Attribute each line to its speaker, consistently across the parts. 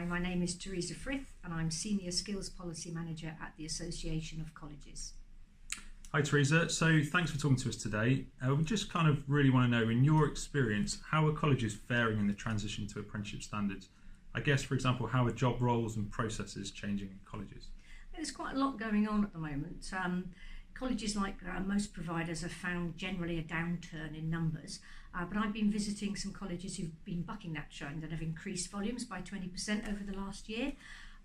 Speaker 1: my name is Teresa Frith and I'm Senior Skills Policy Manager at the Association of Colleges.
Speaker 2: Hi Teresa, so thanks for talking to us today. We just kind of really want to know, in your experience, how are colleges faring in the transition to apprenticeship standards? I guess, for example, how are job roles and processes changing in colleges?
Speaker 1: There's quite a lot going on at the moment. Colleges, like most providers, have found generally a downturn in numbers, but I've been visiting some colleges who've been bucking that trend and have increased volumes by 20% over the last year.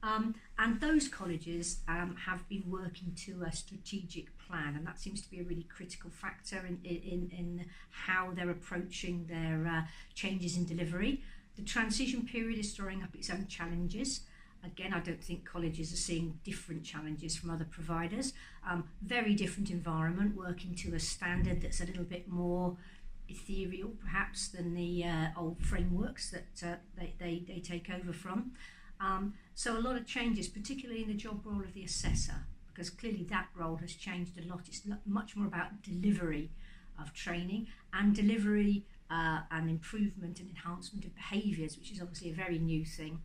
Speaker 1: And those colleges have been working to a strategic plan, and that seems to be a really critical factor in how they're approaching their changes in delivery. The transition period is throwing up its own challenges. Again, I don't think colleges are seeing different challenges from other providers. Very different environment, working to a standard that's a little bit more ethereal perhaps than the old frameworks that they take over from. So a lot of changes, particularly in the job role of the assessor, because clearly that role has changed a lot. It's much more about delivery of training and delivery and improvement and enhancement of behaviours, which is obviously a very new thing.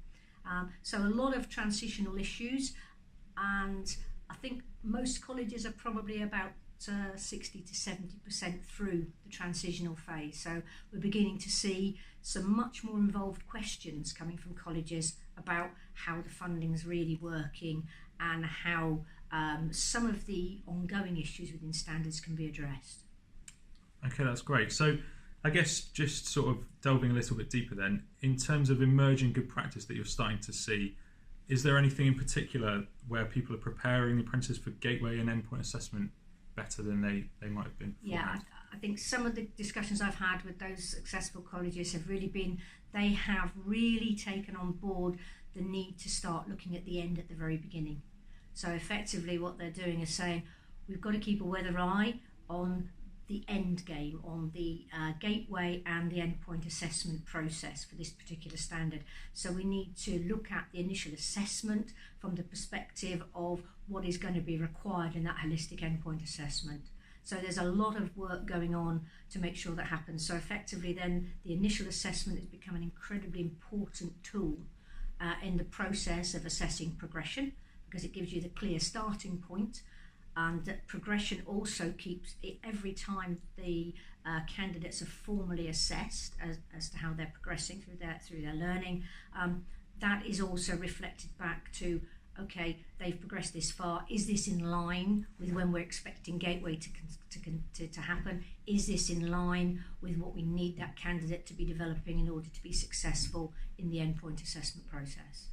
Speaker 1: So a lot of transitional issues, and I think most colleges are probably about 60 to 70% through the transitional phase. So we're beginning to see some much more involved questions coming from colleges about how the funding's really working and how some of the ongoing issues within standards can be addressed.
Speaker 2: Okay, that's great. So I guess just sort of delving a little bit deeper then, in terms of emerging good practice that you're starting to see, is there anything in particular where people are preparing the apprentices for gateway and endpoint assessment better than they might have been beforehand?
Speaker 1: Yeah, I think some of the discussions I've had with those successful colleges have really been, they have really taken on board the need to start looking at the end at the very beginning. So effectively what they're doing is saying, we've got to keep a weather eye on the end game, on the gateway and the endpoint assessment process for this particular standard. So we need to look at the initial assessment from the perspective of what is going to be required in that holistic endpoint assessment. So there's a lot of work going on to make sure that happens. So effectively then the initial assessment has become an incredibly important tool in the process of assessing progression, because it gives you the clear starting point. And that progression also keeps it every time the candidates are formally assessed as to how they're progressing through their learning. That is also reflected back to, okay, they've progressed this far. Is this in line with when we're expecting gateway to happen? Is this in line with what we need that candidate to be developing in order to be successful in the endpoint assessment process?